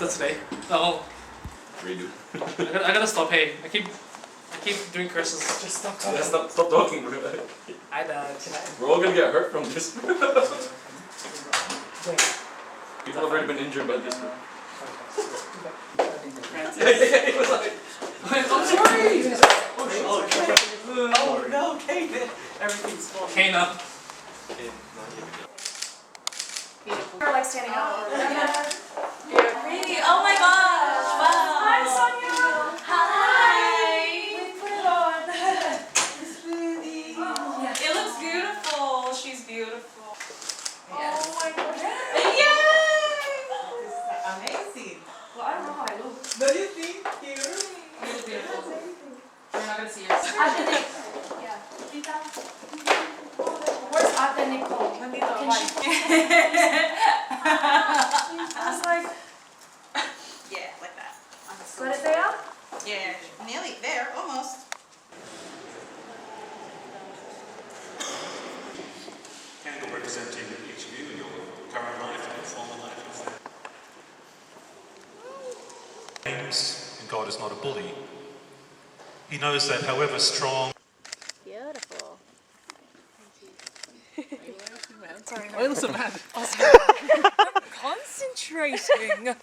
pasta today. No. Redo. I gotta stop. Hey, I keep doing curses. Just stop talking. Yeah, stop talking, bro. I died. We're all gonna get hurt from this. Wait. People have already been injured by this. He was like, I'm sorry. Oh no, Kenneth. Everything's fine. Kana. Or like standing up. Really? Oh my gosh! Wow! Hi, Sonia. Hi! We put it on. It looks beautiful. She's beautiful. Oh my gosh. Yay! Amazing. Well, I don't know how I look. Don't you think cute? You look beautiful. You're not gonna see yourself. Authentic. Yeah. Where's authentic Nicole? Nandito, Can she? I was like, Yeah, like that. what is there? Yeah, nearly there, almost. Candle representing each of you, your current life and your former life. James, and God is not a bully. He knows that however strong Beautiful. Why look so mad? Concentrating.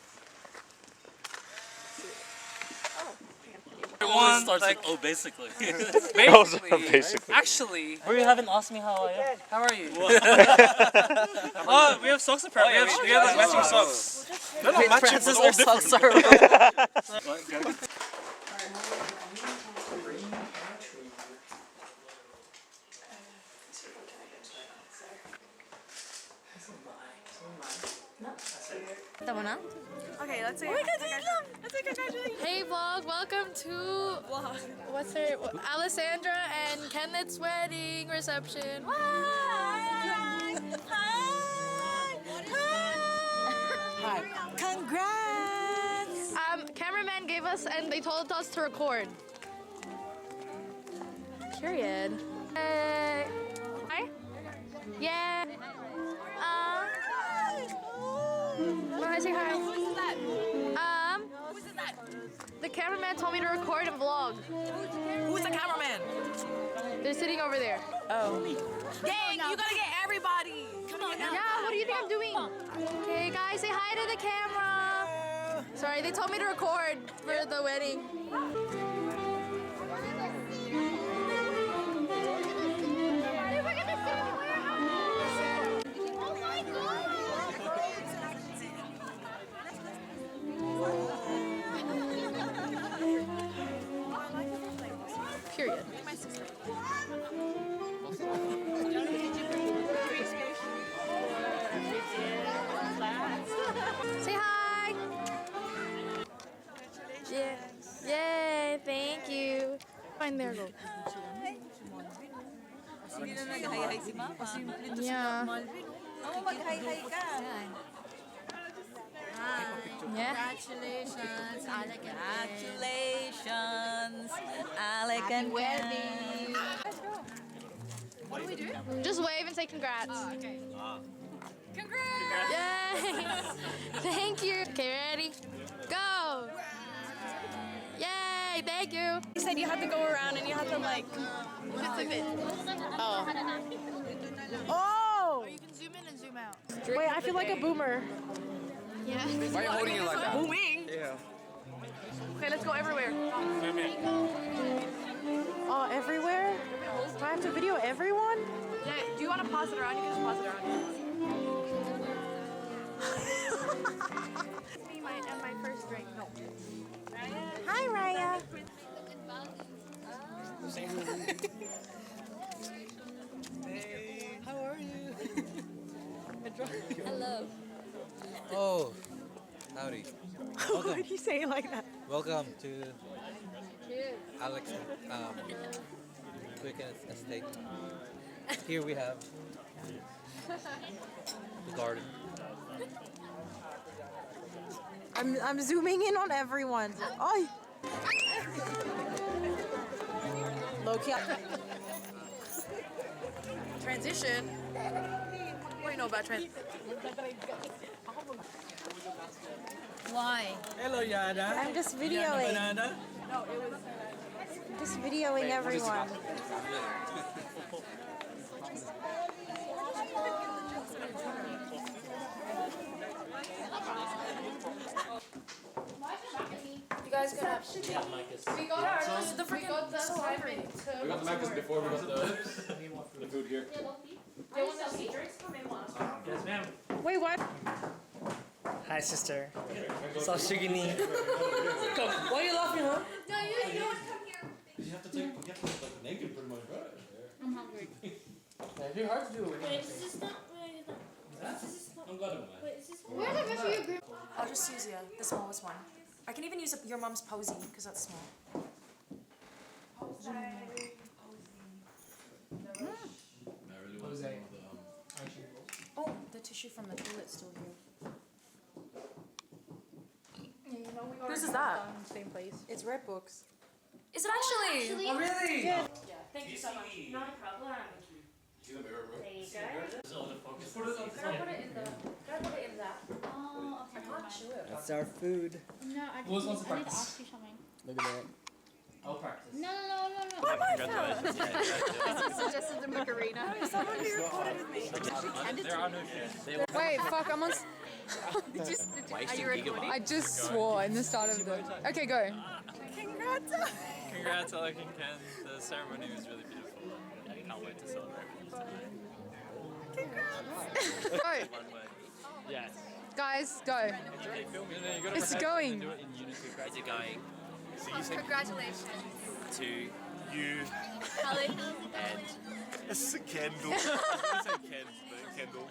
One starts like, with, oh, basically. basically. Actually, Bro, you haven't asked me how I am. how are you? Oh, we have socks apparently. We have like matching socks. No, no, matching, but all different. Okay, let's say. Hey vlog, welcome to what's her Alessandra and Kenneth's wedding reception. Hi. Hi. Congrats. Cameraman gave us and they told us to record. Period. Hi. Yeah. Wanna say hi? The cameraman told me to record and vlog. Who's the cameraman? They're sitting over there. Oh. Dang, you gotta get everybody. Come on now. Yeah, what do you think I'm doing? Okay, guys, say hi to the camera. Sorry, they told me to record for the wedding. Period. Say hi. Yeah. Yay, thank you. Fine, there, go. Yeah. Yeah. Congratulations, Alec. Congratulations, Alec and wedding. What do we do? Just wave and say congrats. Oh, okay. Congrats! Yay! Thank you. Okay, ready? Go! Yay! Thank you. You said you had to go around and you had to like. Just like this. Oh. Oh! Or you can zoom in and zoom out. Wait, I feel like a boomer. Yeah. Why are you holding it like that? Booming. Yeah. Okay, let's go everywhere. Oh, everywhere? Do I have to video everyone? Yeah, do you want to pause it around? You can just pause it around. Me and my first drink. No. Hi, Raya. Hey, how are you? Hello. Oh, howdy. Why did you say it like that? Welcome to Alex Kenneth's estate. Here we have the garden. I'm zooming in on everyone. Oh. Low-key. Transition. What do you know about transition? Why? Hello, Yada. I'm just videoing. Banana. Just videoing everyone. You guys got we got the freaking library. We got the Macca's before we got the food here. Yes, ma'am. Wait, what? Hi, sister. So Shugini. Come, why are you laughing, huh? No, you don't come here. You have to take like naked pretty much, right? I'm hungry. It'd be hard to do it. Wait, is this not? I'm glad I'm mad. Wait, is this one? Where's the rest of your group? I'll just use the smallest one. I can even use your mom's posy because that's small. I really want some of the Oh, the tissue from the toilet's still here. Whose is that? Same place. It's Red Books. Is it actually? Oh, really? Yeah. Thank you so much. Not a problem. See the mirror, bro? There you go. Just put it on the Can I put it in the? Can I put it in that? Oh, okay. I can't chew it. That's our food. No, I Who wants to need to practice? ask you something. Look at that. I'll practice. No. Suggested the Macarena. Someone who recorded with me. There are no shares. Wait, fuck, I'm on. Are you recording? I just swore in the start of the. Okay, go. Congrats, Alec and Ken. The ceremony was really beautiful. I can't wait to celebrate with you tonight. Go. One way. Yes. Guys, go. It's going. Do it in unity. Is it going? Congratulations. To you Alec. and Kendall. I was going to say Ken, but Kendall.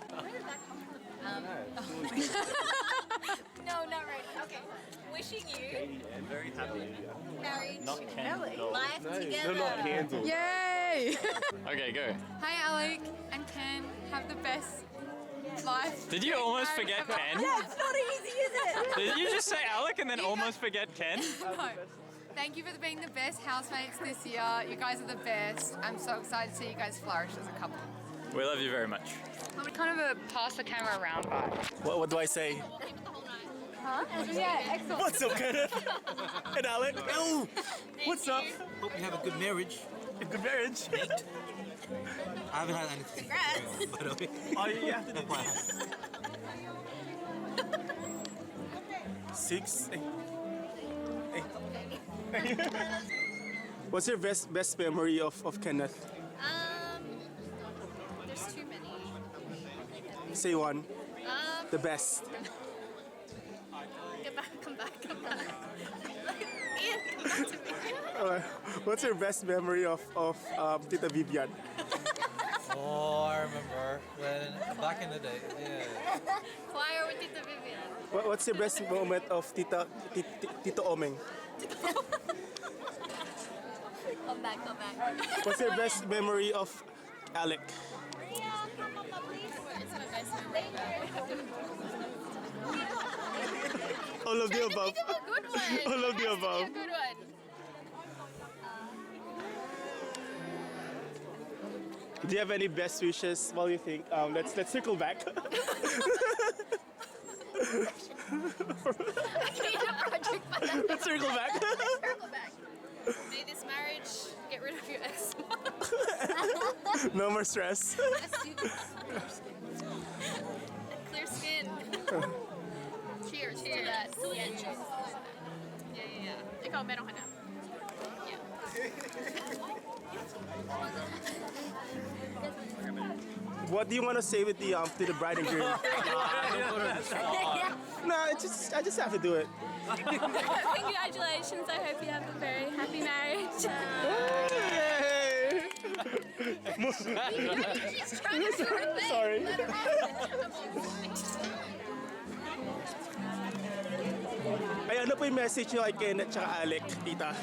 No, not ready. Okay. Wishing you I'm very happy. marriage, Not Kendall. life together. Kendall. Yay! Okay, go. Hi, Alec and Ken. Have the best life. Did you almost forget Ken? Yeah, it's not easy, is it? Did you just say Alec and then almost forget Ken? No. Thank you for being the best housemates this year. You guys are the best. I'm so excited to see you guys flourish as a couple. We love you very much. I'm kind of a pass the camera around vibe. What do I say? Huh? Yeah, excellent. What's up, Kenneth? And Alec? Oh, what's up? Hope you have a good marriage. A good marriage. I haven't had anything. Congrats. By the way. Oh, you have to do this. 6. What's your best memory of Kenneth? There's too many. Say one. The best. Come back. Ian, come back to me. What's your best memory of Tita Vivian? Oh, I remember when back in the day. Yeah. Choir with Tita Vivian. What's your best moment of Tito Omeng? Come back. What's your best memory of Alec? Maria, come up, please. It's my best memory. All of the above. Think of a good one. All of the above. A good one. Do you have any best wishes? What do you think? Let's circle back. I need a project by that. Let's circle back. Circle back. May this marriage get rid of your ex. No more stress. Let's do this. Clear skin. Cheers to that. Yeah, cheers. Yeah. Ikaw, meron ka na. Yeah. What do you want to say with to the bride and groom? No, I just have to do it. Congratulations. I hope you have a very happy marriage. Yay! She's trying to do her thing. Sorry. Ay, ano po yung message nyo kay Kenneth tsaka Alec, tita?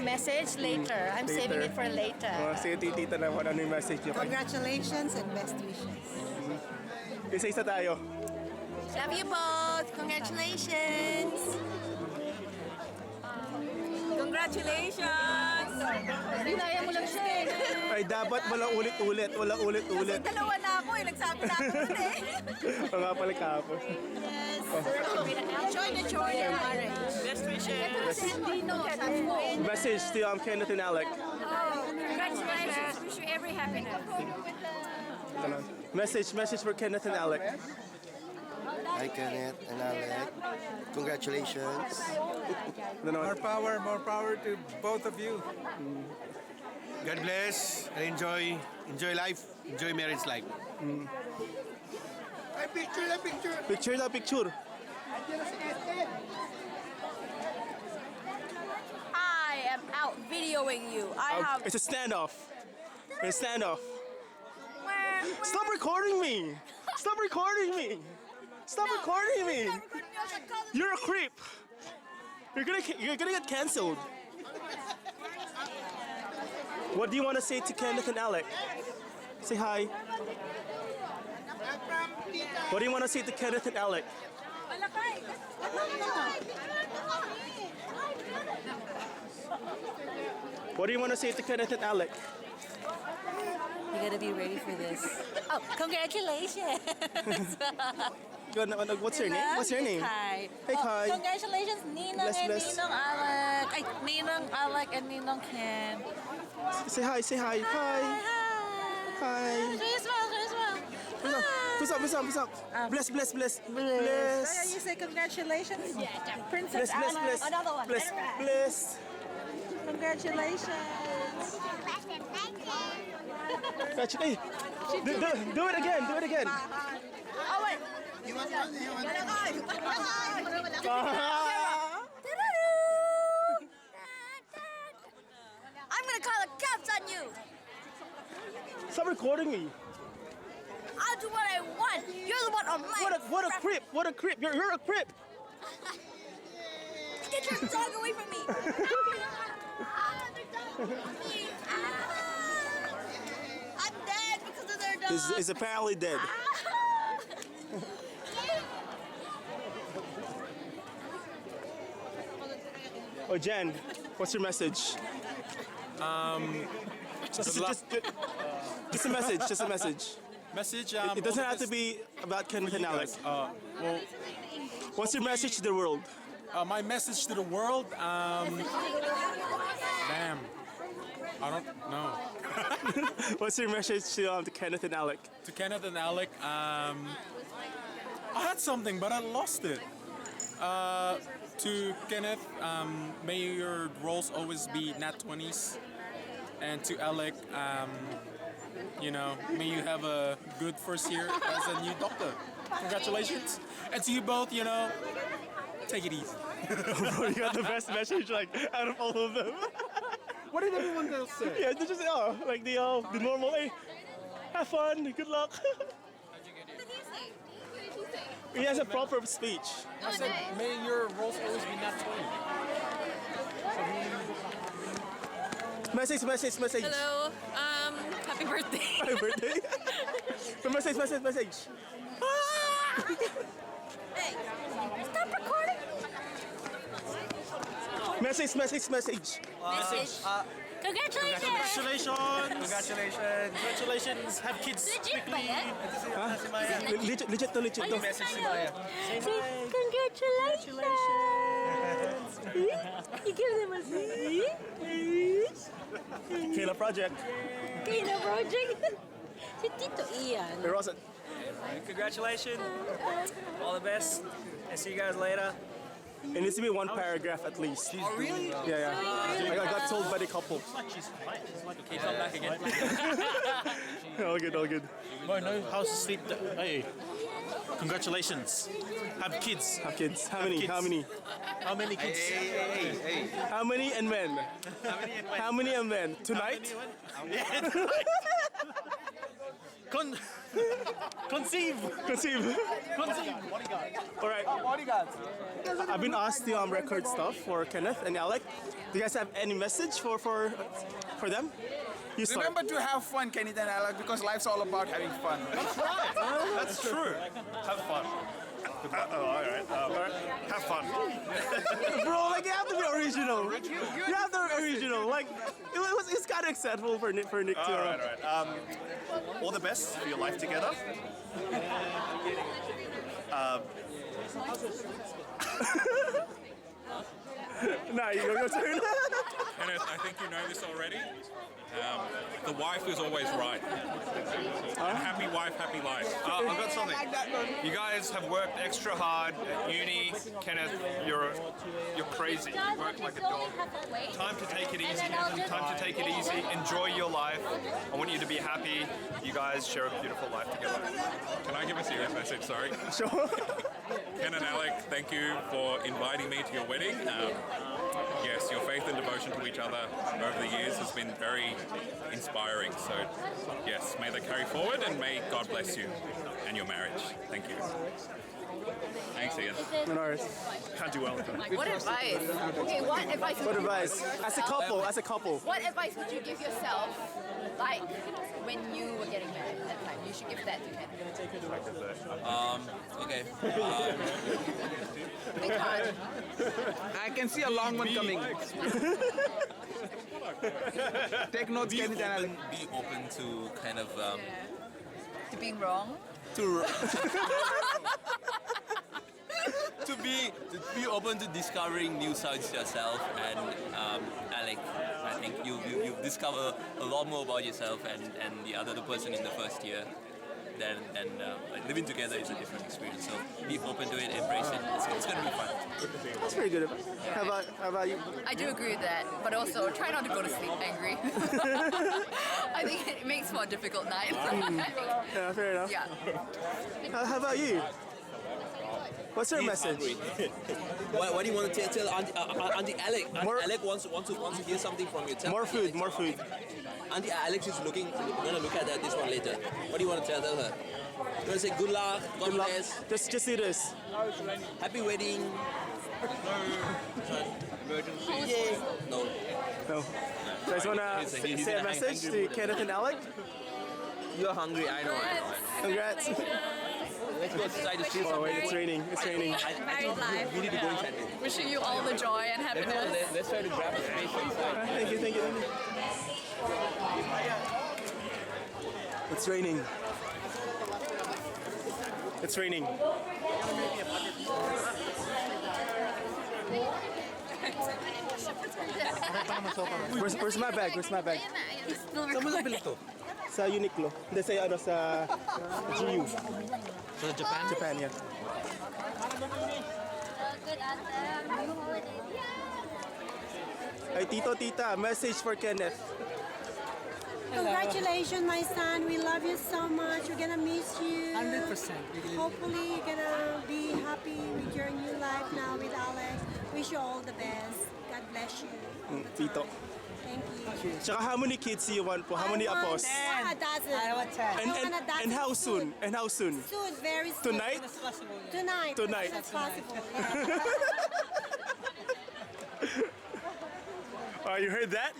Message later. I'm saving it for later. Sige, tita naman, ano yung message nyo? Congratulations and best wishes. Isa-isa tayo. Love you both. Congratulations. Congratulations. Dinaya mo lang siya eh. Ay, dapat walang ulit-ulit. Dalawa na ako eh. Nagsabi na ako nun eh. O nga pala kahapon. Yes. Enjoy the joy of marriage. Best wishes. Message to Kenneth and Alec. Congratulations. Wish you every happiness. Message for Kenneth and Alec. Hi Kenneth and Alec. Congratulations. More power to both of you. God bless and enjoy life. Enjoy marriage life. Picture. I am out videoing you. It's a standoff. Stop recording me. Stop recording me. You're a creep. You're gonna get cancelled. What do you want to say to Kenneth and Alec? Say hi. What do you want to say to Kenneth and Alec? What do you want to say to Kenneth and Alec? You gotta be ready for this. Oh, congratulations! What's your name? What's your name? Kai. Hey, Kai. Congratulations, Ninong Bless, and bless. Ninong Alec. Ay, Ninong Alec and Ninong Ken. Say hi. Hi. Hi. What's up? Bless. You say congratulations? Princess Bless. Anna. Another one. Bless. Congratulations. Hey, do it again. Oh, wait. I'm gonna call the cops on you. Stop recording me. I'll do what I want. You're the one on my. What a creep. You're a creep. Get your dog away from me. I'm dead because of their dog. Is apparently dead. Oh, Jen, what's your message? Just a message. Message. It doesn't have to be about Kenneth and Alex. What's your message to the world? My message to the world. Damn. I don't know. What's your message to Kenneth and Alec? To Kenneth and Alec, I had something, but I lost it. To Kenneth, may your roles always be nat 20s. And to Alec, may you have a good first year as a new doctor. Congratulations. And to you both, take it easy. Bro, you got the best message out of all of them. What did everyone else say? Yeah, they just the normal. Hey, have fun. Good luck. He has a proper speech. I said, may your roles always be nat 20. Message. Hello. Happy birthday. Happy birthday. Message. Hey, stop recording. Message. Congratulations. Have kids quickly. Legit. Message si Maya. Congratulations. You give them a Kayla Project. Si Tito Ian. Hey, Rosa. Congratulations. All the best. And see you guys later. It needs to be one paragraph at least. Oh, really? Yeah. I got told by the couple. Okay, come back again. All good. Boy, no, how's the sleep? Hey, congratulations. Have kids. How many? How many kids? Hey. How many and when? How many and when? Tonight? Yeah, Conceive. All right. I've been asked to record stuff for Kenneth and Alec. Do you guys have any message for them? You start. Remember to have fun, Kenneth and Alec, because life's all about having fun. That's true. Have fun. All right. Have fun. Bro, you have to be original. You have to be original. It's kind of acceptable for Nick to. All right. All the best for your life together. No, your turn. Kenneth, I think you know this already. The wife is always right. And happy wife, happy life. I've got something. You guys have worked extra hard at uni. Kenneth, you're crazy. You work like a dog. Time to take it easy. Time to take it easy. Enjoy your life. I want you to be happy. You guys share a beautiful life together. Can I give a serious message? Sorry. Sure. Ken and Alec, thank you for inviting me to your wedding. Yes, your faith and devotion to each other over the years has been very inspiring. So, yes, may they carry forward and may God bless you and your marriage. Thank you. Thanks, Ian. No worries. Can't do well with them. What advice? Okay, what advice? What advice? As a couple. What advice would you give yourself, like when you were getting married at that time? You should give that to Kenneth. Okay. It's hard. I can see a long one coming. Take notes, Kenneth and Alec. Be open to kind of To being wrong. to be open to discovering new sides to yourself. And Alec, I think you discover a lot more about yourself and the other person in the first year. Then like living together is a different experience. So be open to it, embrace it. It's gonna be fun. That's pretty good. How about you? I do agree with that, but also try not to go to sleep angry. I think it makes for a difficult night. Yeah, fair enough. Yeah. How about you? What's your message? What do you want to tell Auntie Alec? Alec wants to hear something from you. More food. Auntie Alex is gonna look at this one later. What do you want to tell her? You want to say good luck, God bless. Just do this. Happy wedding. Emergency. Yay. No. No. You guys wanna say a message to Kenneth and Alec? You're hungry, I know. Congrats. Let's go inside the street. Oh wait, it's raining. Married life. We need to go inside. Wishing you all the joy and happiness. Let's try to grab a space inside. Thank you. It's raining. Where's my bag? Sa Uniqlo. Hindi, sa GU. So Japan? Japan, yeah. Hey, Tito, Tita, message for Kenneth. Congratulations, my son. We love you so much. We're gonna miss you. 100%. Hopefully, you're gonna be happy with your new life now with Alex. Wish you all the best. God bless you. Tito. Thank you. Tsaka how many kids do you want po? How many apos? A dozen. I want 10. And how soon? Soon, very soon. Tonight? Tonight. That's possible. Oh, you heard that?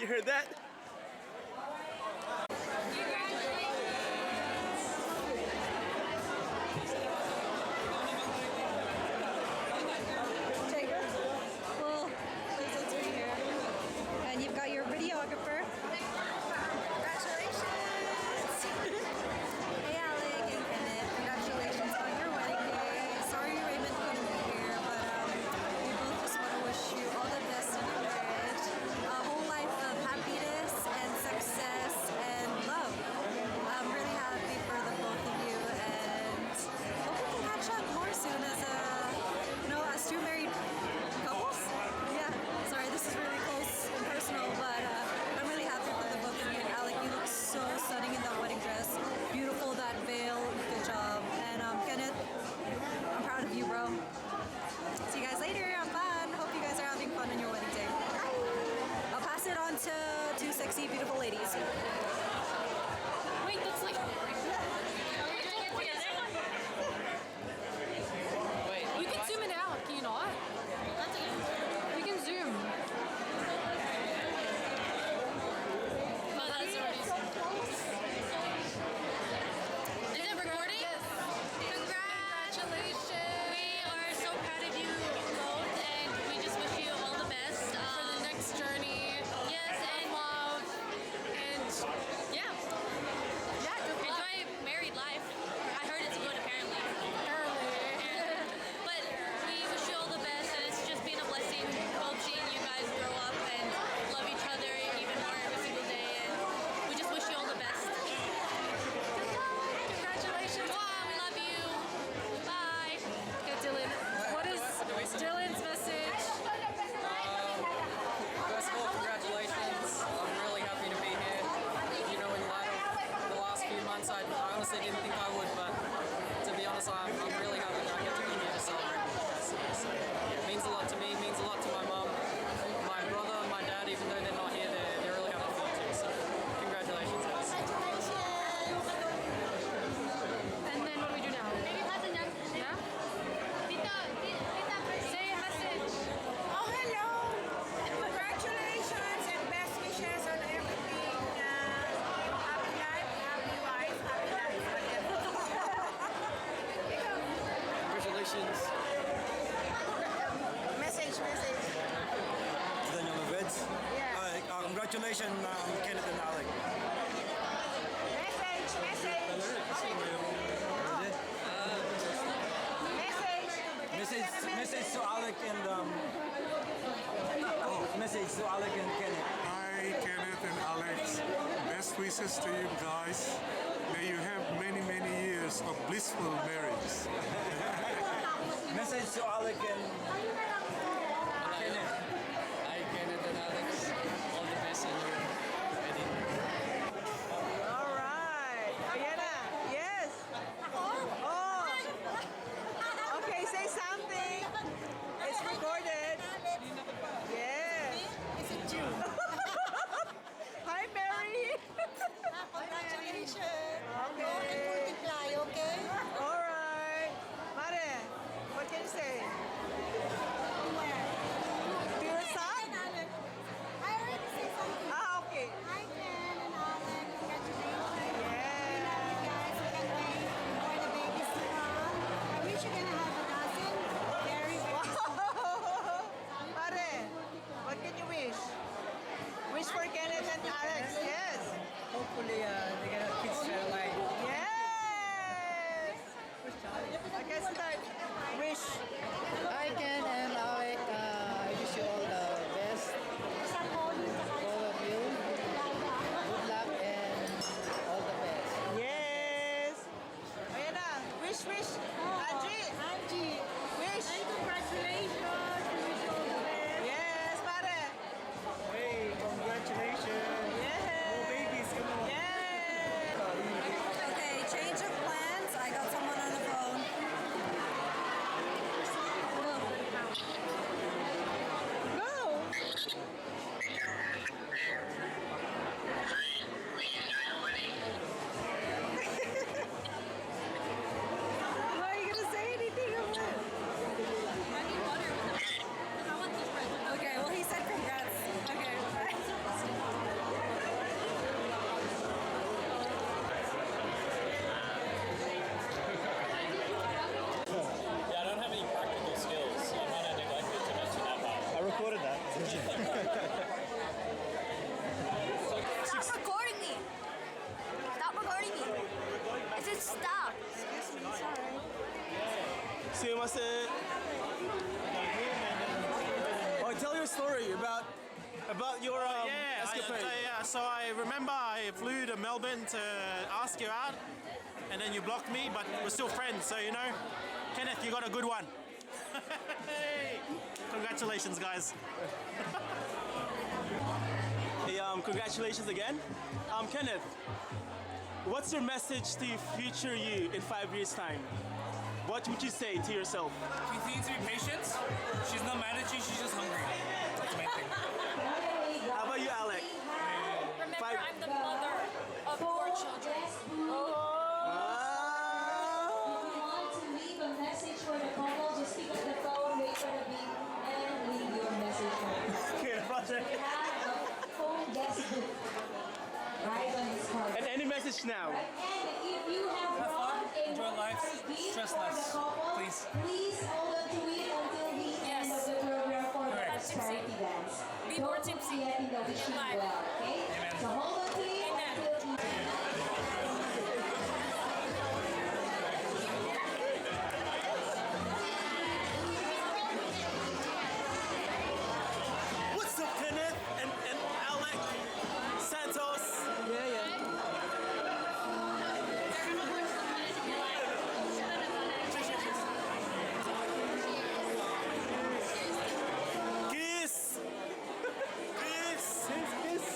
Well, it's right here. And you've got your videographer. Congratulations! Hey, Alec and Kenneth. Congratulations on your wedding day. Sorry Raymond couldn't be here, but we both just want to wish you all the best in your marriage. A whole life of happiness and success and love. I'm really happy for the both of you, and hope we can catch up more soon as as two married couples. Yeah, sorry, this is really close and personal, but I'm really happy for the both of you. And Alec, you look so stunning in that wedding dress. Beautiful, that veil. Good job. And Kenneth, I'm proud of you, bro. See you guys later. Have fun. Hope you guys are having fun on your wedding day. I'll pass it on to two sexy, beautiful ladies. Wait, that's like. You can zoom it out, can you not? That's okay. You can zoom. Oh, that's already Is it recording? Yes. Congratulations. We are so proud of you both, and we just wish you all the best for the next journey. Yes, and love. And yeah. Enjoy Congratulations, Kenneth and Alec. Message to Alec and message to Alec and Kenneth. Hi, Kenneth and Alex. Best wishes to you guys. May you have many, many years of blissful marriage. Message to Alec and Kenneth. Hi, Kenneth and Alex. All the best in your wedding. All right. Ayana, yes. Oh. Okay, say something. It's recorded. Yes. Hi, Mary. Congratulations. Okay. Multiply, okay? All right. Mare, what can you say? To your son? I already said something. Ah, okay. Hi, Ken and Alec. Congratulations. We love you guys. We can't wait for the babies to come. I wish you're gonna have a dozen. Very, very soon. Mare, what can you wish? Wish for Kenneth and Alex, yes. Hopefully, they get a kids right away. Yes! Okay, start. Wish. Hi, Ken and Alec. I wish you all the best. All of you. Good luck and all the best. Yes! Ayan na. Wish. Angie. Wish. And congratulations. We wish you all the best. Yes, pare. Hey, congratulations. Yes. More babies, come on. Yes. Okay, change of plans. I got someone on the phone. Are you gonna say anything of it? Okay, well, he said congrats. Okay, Yeah, I don't have any practical skills, so I might have neglected to mention that part. I recorded that. Stop recording me! Stop recording me! I said stop! excuse me, sorry. Sumimasen. Oh, tell your story about your escapade. So I remember I flew to Melbourne to ask you out, and then you blocked me, but we're still friends, so you know. Kenneth, you got a good one. Hey! Congratulations, guys. Hey, congratulations again. Kenneth, what's your message to future you in 5 years' time? What would you say to yourself? She needs to be patient. She's not mad at you, she's just hungry. That's the main thing. How about you, Alec? Remember, I'm the mother of 4 children. Want to leave a message for the couple, just pick up the phone, wait for the beep, and leave your message for us. Okay, project. We have a phone guest book right on this card. And any message now? And if you have brought a enjoy life, stress less, please. Please hold on to it until the end of the program for the prosperity dance. Be more Don't tipsy. forget in the wishing you well, okay? So hold on to it until the What's up, Kenneth and Alec Santos? Kiss! Kiss! Kiss!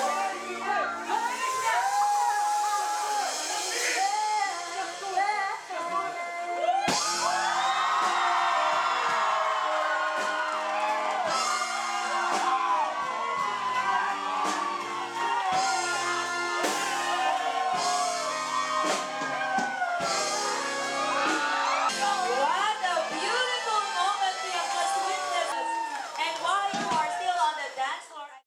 Alright.